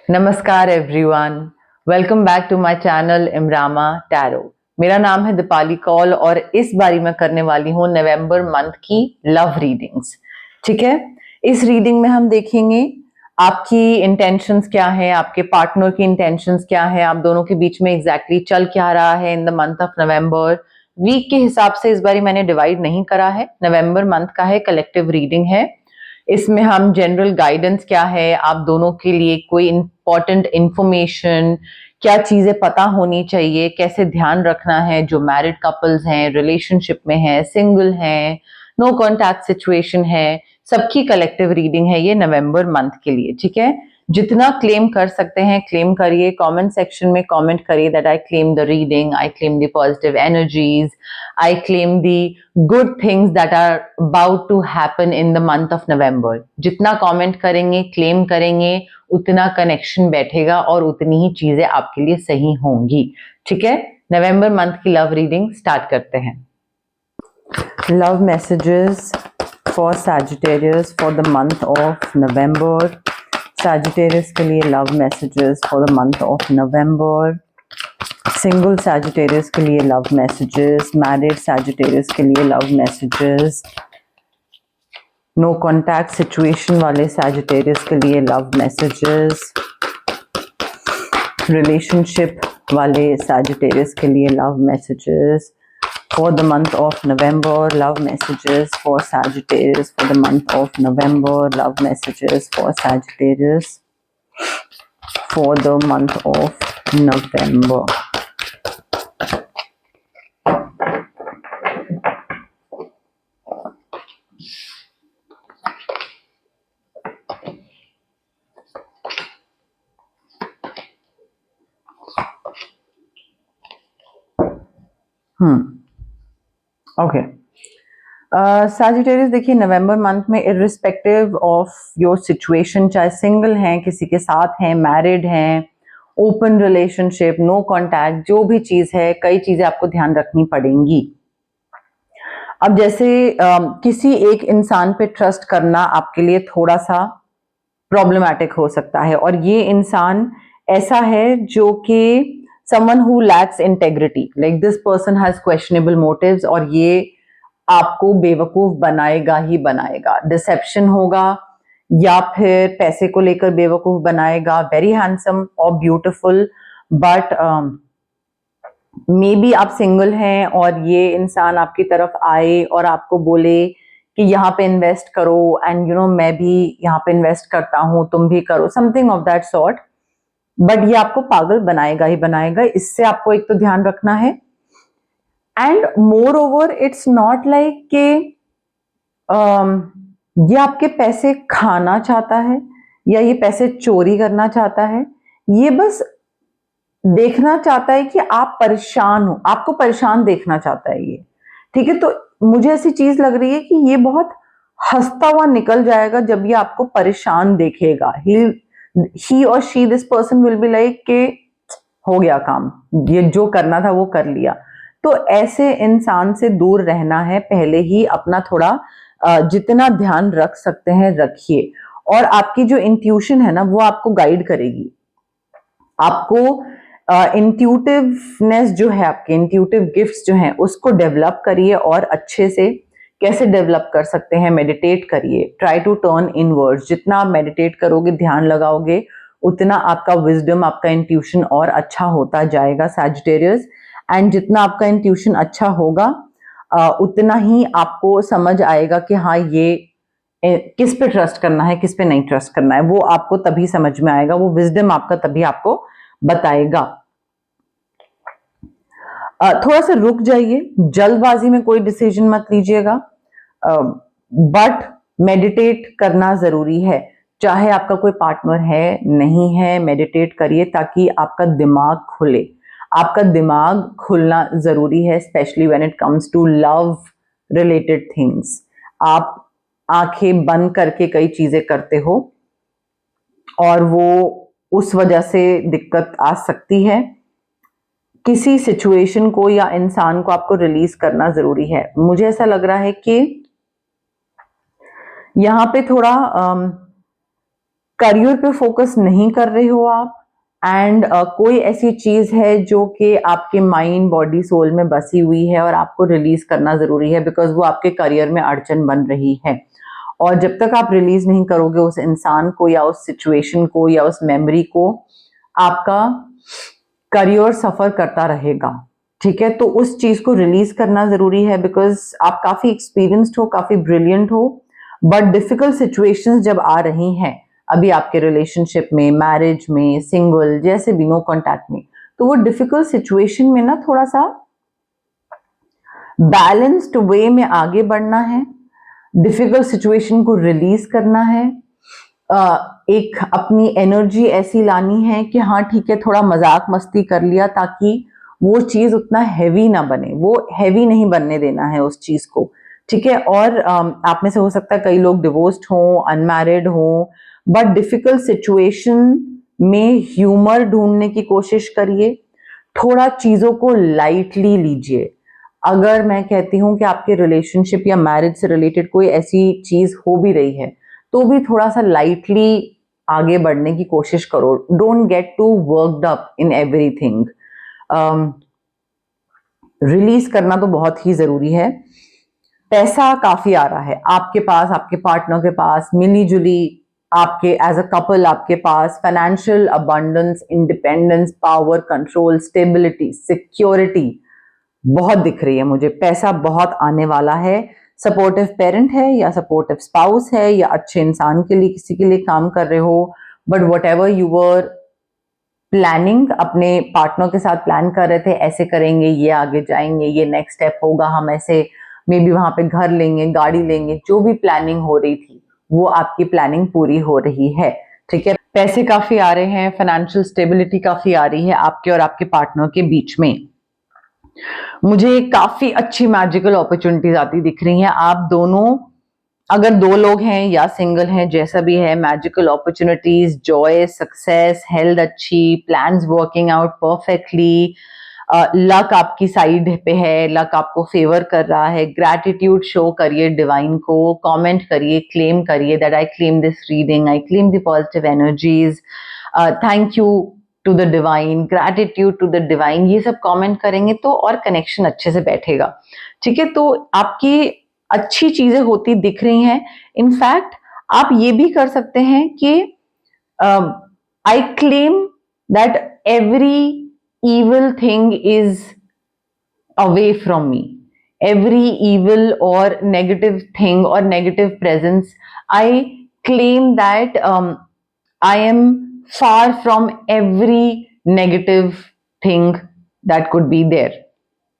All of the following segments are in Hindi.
नमस्कार everyone, welcome back to my channel इमरामा टैरो। मेरा नाम है दीपाली कौल और इस बारी मैं करने वाली हूँ नवंबर मंथ की लव रीडिंग्स। ठीक है, इस रीडिंग में हम देखेंगे आपकी इंटेंशंस क्या है, आपके पार्टनर की इंटेंशंस क्या है, आप दोनों के बीच में एग्जैक्टली चल क्या रहा है in the month of November. Week के हिसाब से इस बारी मैंने डिवाइड नहीं करा है, नवंबर मंथ का है, कलेक्टिव रीडिंग है। इसमें हम जनरल गाइडेंस क्या है आप दोनों के लिए, कोई इंपॉर्टेंट इंफॉर्मेशन, क्या चीजें पता होनी चाहिए, कैसे ध्यान रखना है जो मैरिड कपल्स हैं, रिलेशनशिप में हैं, सिंगल हैं, नो कॉन्टैक्ट सिचुएशन है, सबकी कलेक्टिव रीडिंग है ये नवंबर मंथ के लिए। ठीक है, जितना क्लेम कर सकते हैं क्लेम करिए, कमेंट सेक्शन में कमेंट करिए that I claim the reading, I claim the positive energies, I claim the good things that are about to happen in the month of November। जितना कमेंट करेंगे, क्लेम करेंगे, उतना कनेक्शन बैठेगा और उतनी ही चीजें आपके लिए सही होंगी। ठीक है, नवंबर मंथ की लव रीडिंग स्टार्ट करते हैं। Love messages for Sagittarius for the month of November. Sagittarius के लिए love messages for the month of November. Single Sagittarius के लिए लव मैसेजेस, मैरिड सैजिटेरियस के लिए love messages, no contact situation वाले सैजिटेरियस के लिए लव मैसेजेस, रिलेशनशिप वाले सैजिटेरियस के लिए love messages for the month of November. Love messages for Sagittarius for the month of November. Love messages for Sagittarius for the month of November. Okay, Sagittarius देखिए नवंबर मंथ में इर्रिस्पेक्टिव ऑफ योर सिचुएशन, चाहे सिंगल हैं, किसी के साथ हैं, मैरिड हैं, ओपन रिलेशनशिप, नो कॉन्टैक्ट, जो भी चीज है, कई चीजें आपको ध्यान रखनी पड़ेंगी। अब जैसे किसी एक इंसान पे ट्रस्ट करना आपके लिए थोड़ा सा प्रॉब्लमेटिक हो सकता है, और ये इंसान ऐसा है जो कि someone who lacks integrity, like this person has questionable motives, और ये आपको बेवकूफ बनाएगा ही बनाएगा। डिसेप्शन होगा या फिर पैसे को लेकर बेवकूफ बनाएगा। वेरी हैंडसम और ब्यूटीफुल, बट मे बी आप सिंगल हैं और ये इंसान आपकी तरफ आए और आपको बोले कि यहाँ पे इन्वेस्ट करो, एंड मैं भी यहाँ पे इन्वेस्ट करता हूँ, तुम भी करो, something of that sort. But ये आपको पागल बनाएगा ही बनाएगा, इससे आपको एक तो ध्यान रखना है। And more over it's not like कि ये आपके पैसे खाना चाहता है या ये पैसे चोरी करना चाहता है। ये बस देखना चाहता है कि आप परेशान हो, आपको परेशान देखना चाहता है ये। ठीक है, तो मुझे ऐसी चीज लग रही है कि ये बहुत हंसता हुआ निकल जाएगा जब ये आपको परेशान देखेगा। ही और she, this person will be like के हो गया काम, ये जो करना था वो कर लिया। तो ऐसे इंसान से दूर रहना है, पहले ही अपना थोड़ा जितना ध्यान रख सकते हैं रखिए। और आपकी जो इंट्यूशन है ना वो आपको गाइड करेगी। आपको इंट्यूटिवनेस जो है, आपके इंट्यूटिव गिफ्ट्स जो हैं उसको डेवलप करिए, और अच्छे से कैसे डेवलप कर सकते हैं, मेडिटेट करिए, ट्राई टू टर्न इनवर्ड्स। जितना आप मेडिटेट करोगे, ध्यान लगाओगे, उतना आपका विजडम, आपका इंट्यूशन और अच्छा होता जाएगा सैजिटेरियस। एंड जितना आपका इंट्यूशन अच्छा होगा उतना ही आपको समझ आएगा कि हाँ ये किस पे ट्रस्ट करना है, किस पे नहीं ट्रस्ट करना है, वो आपको तभी समझ में आएगा, वो विजडम आपका तभी आपको बताएगा। थोड़ा सा रुक जाइए, जल्दबाजी में कोई डिसीजन मत लीजिएगा, बट मेडिटेट करना जरूरी है। चाहे आपका कोई पार्टनर है नहीं है, मेडिटेट करिए ताकि आपका दिमाग खुले। आपका दिमाग खुलना जरूरी है, specially when it comes to love related things. आप आंखें बंद करके कई चीजें करते हो और वो उस वजह से दिक्कत आ सकती है। किसी सिचुएशन को या इंसान को आपको रिलीज करना जरूरी है। मुझे ऐसा लग रहा है कि यहाँ पे थोड़ा करियर पे फोकस नहीं कर रहे हो आप, एंड कोई ऐसी चीज है जो कि आपके माइंड बॉडी सोल में बसी हुई है और आपको रिलीज करना जरूरी है, बिकॉज वो आपके करियर में अड़चन बन रही है। और जब तक आप रिलीज नहीं करोगे उस इंसान को या उस सिचुएशन को या उस मेमोरी को, आपका करियर सफर करता रहेगा। ठीक है, तो उस चीज को रिलीज करना जरूरी है, बिकॉज आप काफी एक्सपीरियंस्ड हो, काफी ब्रिलियंट हो, बट डिफिकल्ट सिचुएशंस जब आ रही हैं अभी आपके रिलेशनशिप में, मैरिज में, सिंगल, जैसे भी नो कॉन्टैक्ट में, तो वो डिफिकल्ट सिचुएशन में ना थोड़ा सा बैलेंस्ड वे में आगे बढ़ना है, डिफिकल्ट सिचुएशन को रिलीज करना है, एक अपनी एनर्जी ऐसी लानी है कि हाँ ठीक है, थोड़ा मजाक मस्ती कर लिया, ताकि वो चीज उतना हैवी ना बने, वो हैवी नहीं बनने देना है उस चीज को। ठीक है, और आप में से हो सकता है कई लोग डिवोर्स्ड हों, अनमैरिड हों, बट डिफिकल्ट सिचुएशन में ह्यूमर ढूंढने की कोशिश करिए, थोड़ा चीजों को लाइटली लीजिए। अगर मैं कहती हूँ कि आपके रिलेशनशिप या मैरिज से रिलेटेड कोई ऐसी चीज हो भी रही है, तो भी थोड़ा सा लाइटली आगे बढ़ने की कोशिश करो। Don't get too worked up in everything. Release करना तो बहुत ही जरूरी है। पैसा काफी आ रहा है आपके पास, आपके पार्टनर के पास, मिली जुली आपके एज अ कपल आपके पास financial abundance, independence, power, control, stability, security बहुत दिख रही है मुझे। पैसा बहुत आने वाला है। सपोर्टिव पेरेंट है या सपोर्टिव स्पाउस है या अच्छे इंसान के लिए, किसी के लिए काम कर रहे हो, but what ever you were planning, अपने पार्टनर के साथ प्लान कर रहे थे, ऐसे करेंगे, ये आगे जाएंगे, ये नेक्स्ट स्टेप होगा, हम ऐसे मे बी वहां पे घर लेंगे, गाड़ी लेंगे, जो भी प्लानिंग हो रही थी वो आपकी प्लानिंग पूरी हो रही है। ठीक है, पैसे काफी आ रहे हैं, फाइनेंशियल स्टेबिलिटी काफी आ रही है आपके और आपके पार्टनर के बीच में। मुझे काफी अच्छी मैजिकल अपॉर्चुनिटीज आती दिख रही हैं। आप दोनों अगर दो लोग हैं या सिंगल हैं, जैसा भी है, magical opportunities, joy, success, health अच्छी, plans working out perfectly, luck आपकी साइड पे है, लक आपको फेवर कर रहा है। ग्रैटिट्यूड शो करिए डिवाइन को, कमेंट करिए, क्लेम करिए that I claim this reading, I claim the positive energies, thank you to the divine, gratitude to the divine, ये सब कमेंट करेंगे तो और कनेक्शन अच्छे से बैठेगा। ठीक है, तो आपकी अच्छी चीजें होती दिख रही हैं। इनफैक्ट आप ये भी कर सकते हैं कि I claim that every evil thing is away from me, every evil or negative thing or negative presence, I claim that I am far from every negative thing that could be there।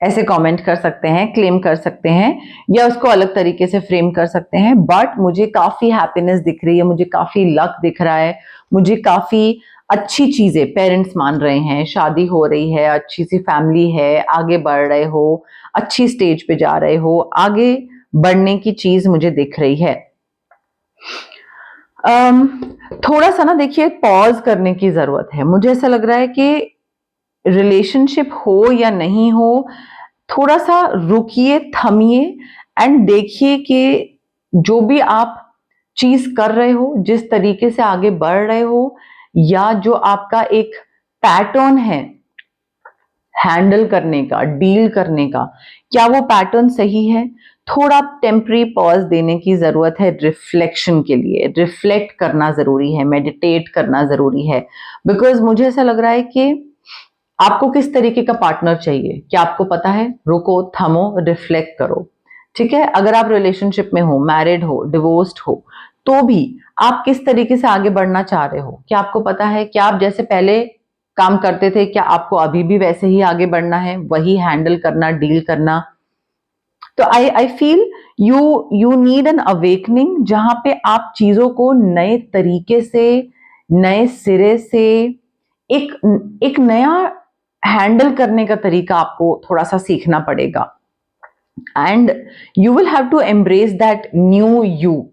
ऐसे कमेंट कर सकते हैं, क्लेम कर सकते हैं, या उसको अलग तरीके से फ्रेम कर सकते हैं। बट मुझे काफी हैप्पीनेस दिख रही है, मुझे काफी लक दिख रहा है, मुझे काफी अच्छी चीजें, पेरेंट्स मान रहे हैं, शादी हो रही है, अच्छी सी फैमिली है, आगे बढ़ रहे हो, अच्छी स्टेज पे जा रहे हो, आगे बढ़ने की चीज मुझे दिख रही है। थोड़ा सा ना देखिए, पॉज करने की जरूरत है। मुझे ऐसा लग रहा है कि रिलेशनशिप हो या नहीं हो, थोड़ा सा रुकिए, थमिए एंड देखिए कि जो भी आप चीज कर रहे हो, जिस तरीके से आगे बढ़ रहे हो, या जो आपका एक पैटर्न है हैंडल करने का, डील करने का, क्या वो पैटर्न सही है? थोड़ा टेम्पररी पॉज देने की जरूरत है रिफ्लेक्शन के लिए। रिफ्लेक्ट करना जरूरी है, मेडिटेट करना जरूरी है, बिकॉज मुझे ऐसा लग रहा है कि आपको किस तरीके का पार्टनर चाहिए, क्या आपको पता है? रुको, थमो, रिफ्लेक्ट करो। ठीक है, अगर आप रिलेशनशिप में हो, मैरिड हो, डिवोर्स्ड हो, तो भी आप किस तरीके से आगे बढ़ना चाह रहे हो, क्या आपको पता है? क्या आप जैसे पहले काम करते थे, क्या आपको अभी भी वैसे ही आगे बढ़ना है, वही हैंडल करना, डील करना? तो I feel you need an awakening, जहां पे आप चीजों को नए तरीके से, नए सिरे से, एक नया हैंडल करने का तरीका आपको थोड़ा सा सीखना पड़ेगा। And you will have to embrace that new you,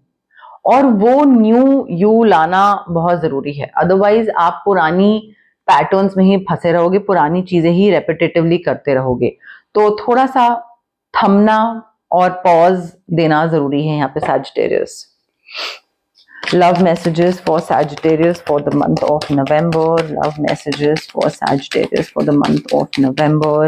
और वो न्यू यू लाना बहुत जरूरी है। अदरवाइज आप पुरानी पैटर्न्स में ही फंसे रहोगे, पुरानी चीजें ही रेपिटेटिवली करते रहोगे। तो थोड़ा सा थमना और पॉज देना जरूरी है यहाँ पे Sagittarius. Love messages for Sagittarius for the month of November. Love messages for Sagittarius for the month of November.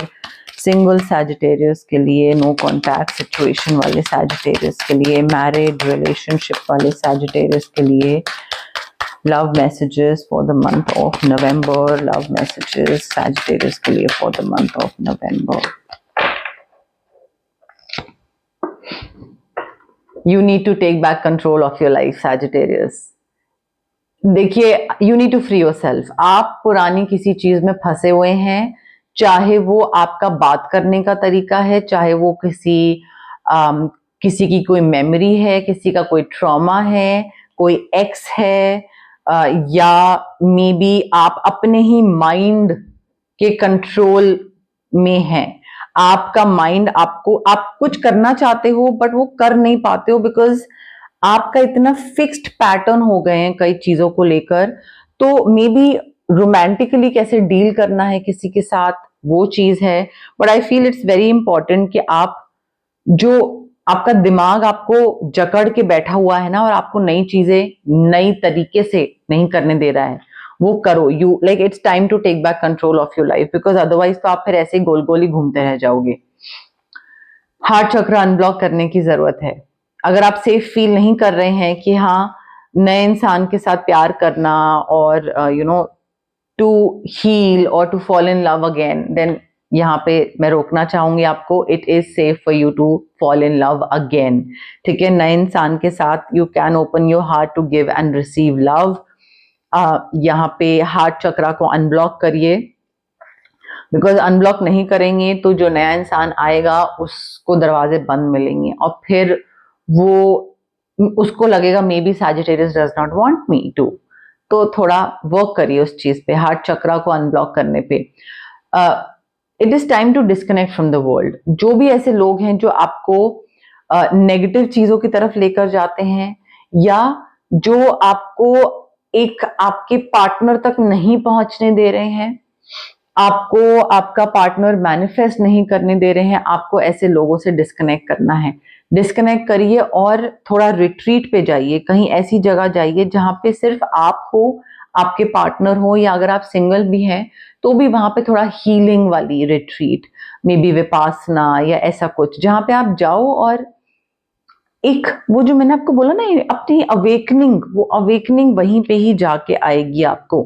Single Sagittarius के लिए, no contact situation वाले Sagittarius के लिए, married relationship वाले Sagittarius के लिए. Love messages for the month of November. Love messages Sagittarius के लिए for the month of November. You need to take back control of your life, Sagittarius. देखिए, you need to free yourself. आप पुरानी किसी चीज में फंसे हुए हैं, चाहे वो आपका बात करने का तरीका है, चाहे वो किसी की कोई मेमोरी है, किसी का कोई ट्रॉमा है, कोई एक्स है, या मे बी आप अपने ही माइंड के कंट्रोल में हैं. आपका माइंड आप कुछ करना चाहते हो बट वो कर नहीं पाते हो बिकॉज आपका इतना फिक्स्ड पैटर्न हो गए हैं कई चीजों को लेकर. तो मे बी रोमांटिकली कैसे डील करना है किसी के साथ, वो चीज है. But I feel it's very important कि आप जो आपका दिमाग आपको जकड़ के बैठा हुआ है ना, और आपको नई चीजें नई तरीके से नहीं करने दे रहा है, वो करो. You like it's time to take back control of your life, because otherwise तो आप फिर ऐसे गोल गोल ही घूमते रह जाओगे. हार्ट चक्र अनब्लॉक करने की जरूरत है. अगर आप सेफ फील नहीं कर रहे हैं कि हाँ, नए इंसान के साथ प्यार करना और टू हील और to fall in love again, then यहाँ पे मैं रोकना चाहूंगी आपको. It is safe for you to fall in love again. ठीक है, नए इंसान के साथ you can open your heart to give and receive love. यहाँ पे हार्ट चक्रा को अनब्लॉक करिए, बिकॉज अनब्लॉक नहीं करेंगे तो जो नया इंसान आएगा उसको दरवाजे बंद मिलेंगे और फिर उसको लगेगा maybe Sagittarius does not want me to. तो थोड़ा वर्क करिए उस चीज पे, हार्ट चक्रा को अनब्लॉक करने पे. It is time to disconnect from the world. जो भी ऐसे लोग हैं जो आपको नेगेटिव चीजों की तरफ लेकर जाते हैं, या जो आपको एक आपके पार्टनर तक नहीं पहुंचने दे रहे हैं, आपको आपका पार्टनर मैनिफेस्ट नहीं करने दे रहे हैं, आपको ऐसे लोगों से डिस्कनेक्ट करना है. डिस्कनेक्ट करिए और थोड़ा रिट्रीट पे जाइए, कहीं ऐसी जगह जाइए जहां पे सिर्फ आप हो, आपके पार्टनर हो, या अगर आप सिंगल भी हैं तो भी वहां पे थोड़ा हीलिंग वाली रिट्रीट, मे बी विपासना या ऐसा कुछ, जहां पे आप जाओ और एक वो जो मैंने आपको बोला ना, अपनी अवेकनिंग, वो अवेकनिंग वहीं पे ही जाके आएगी आपको.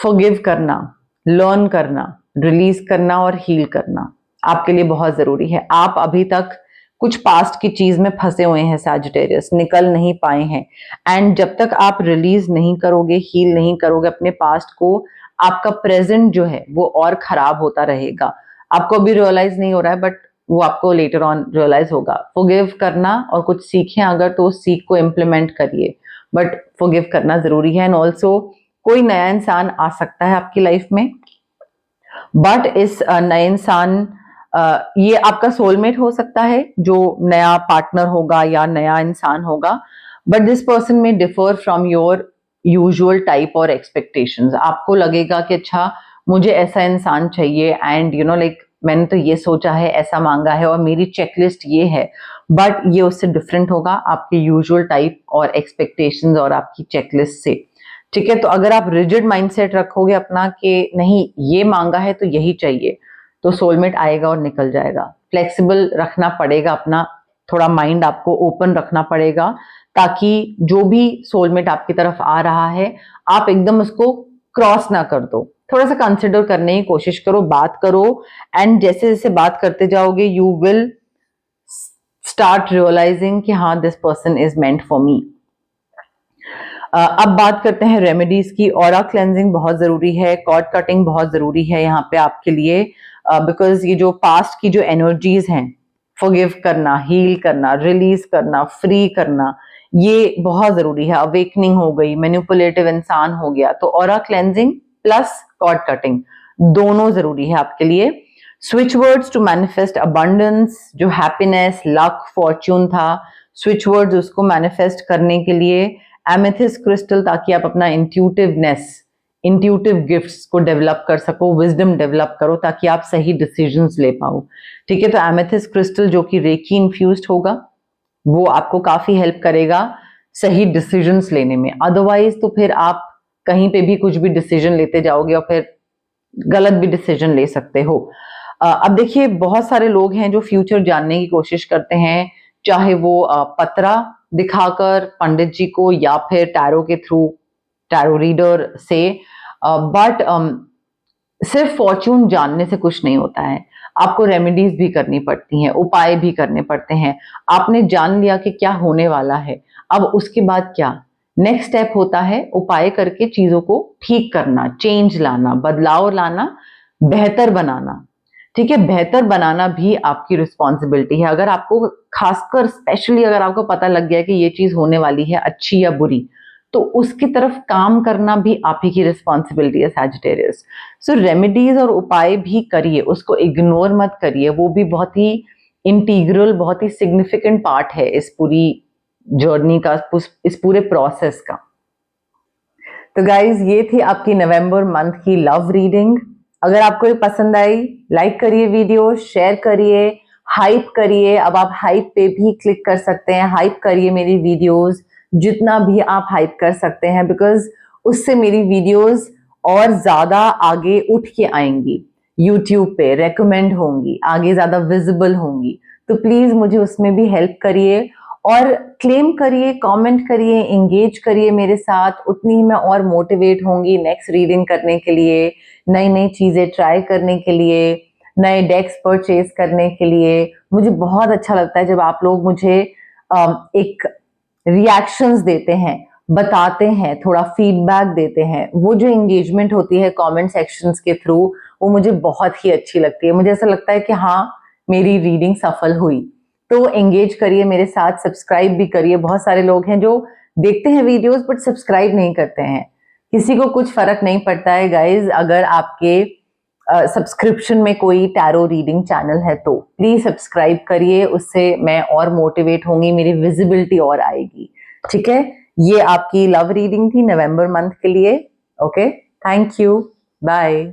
फॉरगिव करना, लर्न करना, रिलीज करना और हील करना आपके लिए बहुत जरूरी है. आप अभी तक कुछ पास्ट की चीज में फंसे हुए हैं सैजिटेरियस, निकल नहीं पाए हैं. एंड जब तक आप रिलीज नहीं करोगे, हील नहीं करोगे अपने पास्ट को, आपका प्रेजेंट जो है वो और खराब होता रहेगा. आपको अभी रियलाइज नहीं हो रहा है बट वो आपको लेटर ऑन रियलाइज होगा. फॉरगिव करना और कुछ सीखें अगर, तो उस सीख को इम्प्लीमेंट करिए, बट फॉरगिव करना जरूरी है. एंड ऑल्सो कोई नया इंसान आ सकता है आपकी लाइफ में, बट इस नए इंसान, ये आपका सोलमेट हो सकता है जो नया पार्टनर होगा या नया इंसान होगा, बट दिस पर्सन में differ from your usual type और एक्सपेक्टेशंस. आपको लगेगा कि अच्छा मुझे ऐसा इंसान चाहिए, एंड लाइक मैंने तो ये सोचा है, ऐसा मांगा है और मेरी चेकलिस्ट ये है, बट ये उससे डिफरेंट होगा आपके यूजुअल टाइप और एक्सपेक्टेशंस और आपकी चेकलिस्ट से. ठीक है, तो अगर आप रिजिड माइंडसेट रखोगे अपना कि नहीं ये मांगा है तो यही चाहिए, तो सोलमेट आएगा और निकल जाएगा. फ्लेक्सिबल रखना पड़ेगा अपना, थोड़ा माइंड आपको ओपन रखना पड़ेगा, ताकि जो भी सोलमेट आपकी तरफ आ रहा है आप एकदम उसको क्रॉस ना कर दो. थोड़ा सा कंसिडर करने की कोशिश करो, बात करो, एंड जैसे जैसे बात करते जाओगे यू विल स्टार्ट रियलाइजिंग कि हाँ, this person is meant for me. अब बात करते हैं रेमेडीज की. ऑरा क्लेंजिंग बहुत जरूरी है, कॉर्ड कटिंग बहुत जरूरी है यहाँ पे आपके लिए, बिकॉज ये जो पास्ट की जो एनर्जीज हैं, फॉरगिव करना, हील करना, रिलीज करना, फ्री करना, ये बहुत जरूरी है. अवेकनिंग हो गई, मैनिपुलेटिव इंसान हो गया, तो aura cleansing plus cord cutting दोनों जरूरी है आपके लिए. Switch words to manifest abundance, जो हैप्पीनेस, लक, फॉर्च्यून था, स्विच वर्ड्स उसको मैनिफेस्ट करने के लिए एमेथिस्ट क्रिस्टल, ताकि आप अपना इंट्यूटिव गिफ्ट्स को डेवलप कर सको, विजडम डेवलप करो, ताकि आप सही डिसीजंस ले पाओ. ठीक है, तो एमेथिस्ट क्रिस्टल जो कि रेकी इन्फ्यूज्ड होगा, वो आपको काफी हेल्प करेगा सही डिसीजंस लेने में। अदरवाइज तो फिर आप कहीं पे भी कुछ भी डिसीजन लेते जाओगे और फिर गलत भी डिसीजन ले सकते हो। अब देखिए, बहुत सारे लोग हैं जो फ्यूचर जानने की कोशिश करते हैं, चाहे वो पतरा दिखाकर पंडित जी को या फिर टैरो के थ्रू, टैरो रीडर से। बट सिर्फ फॉर्च्यून जानने से कुछ नहीं होता है, आपको रेमेडीज भी करनी पड़ती हैं, उपाय भी करने पड़ते हैं। आपने जान लिया कि क्या होने वाला है, अब उसके बाद क्या नेक्स्ट स्टेप होता है? उपाय करके चीजों को ठीक करना, चेंज लाना, बदलाव लाना, बेहतर बनाना। ठीक है, बेहतर बनाना भी आपकी रिस्पॉन्सिबिलिटी है। अगर आपको, खासकर स्पेशली अगर आपको पता लग गया कि ये चीज होने वाली है, अच्छी या बुरी, तो उसकी तरफ काम करना भी आप ही की रिस्पॉन्सिबिलिटी है सैजिटेरियस। सो रेमेडीज और उपाय भी करिए, उसको इग्नोर मत करिए, वो भी बहुत ही इंटीग्रल, बहुत ही सिग्निफिकेंट पार्ट है इस पूरी जर्नी का, इस पूरे प्रोसेस का। तो गाइज, ये थी आपकी नवंबर मंथ की लव रीडिंग। अगर आपको ये पसंद आई, लाइक करिए वीडियो, शेयर करिए, हाइप करिए। अब आप हाइप पे भी क्लिक कर सकते हैं, हाइप करिए मेरी वीडियोस, जितना भी आप हाइप कर सकते हैं, बिकॉज उससे मेरी वीडियोस और ज्यादा आगे उठ के आएंगी, यूट्यूब पे रेकमेंड होंगी, आगे ज्यादा विजिबल होंगी। तो प्लीज मुझे उसमें भी हेल्प करिए और क्लेम करिए, कमेंट करिए, एंगेज करिए मेरे साथ। उतनी ही मैं और मोटिवेट होंगी नेक्स्ट रीडिंग करने के लिए, नई नई चीजें ट्राई करने के लिए, नए डेक्स परचेज करने के लिए। मुझे बहुत अच्छा लगता है जब आप लोग मुझे एक रिएक्शंस देते हैं, बताते हैं, थोड़ा फीडबैक देते हैं। वो जो एंगेजमेंट होती है कमेंट सेक्शंस के थ्रू, वो मुझे बहुत ही अच्छी लगती है। मुझे ऐसा लगता है कि हाँ, मेरी रीडिंग सफल हुई। तो एंगेज करिए मेरे साथ, सब्सक्राइब भी करिए। बहुत सारे लोग हैं जो देखते हैं वीडियोस बट सब्सक्राइब नहीं करते हैं। किसी को कुछ फर्क नहीं पड़ता है गाइज, अगर आपके सब्सक्रिप्शन में कोई टैरो रीडिंग चैनल है तो प्लीज सब्सक्राइब करिए, उससे मैं और मोटिवेट होंगी, मेरी विजिबिलिटी और आएगी। ठीक है, ये आपकी लव रीडिंग थी नवंबर मंथ के लिए। Okay, thank you, bye.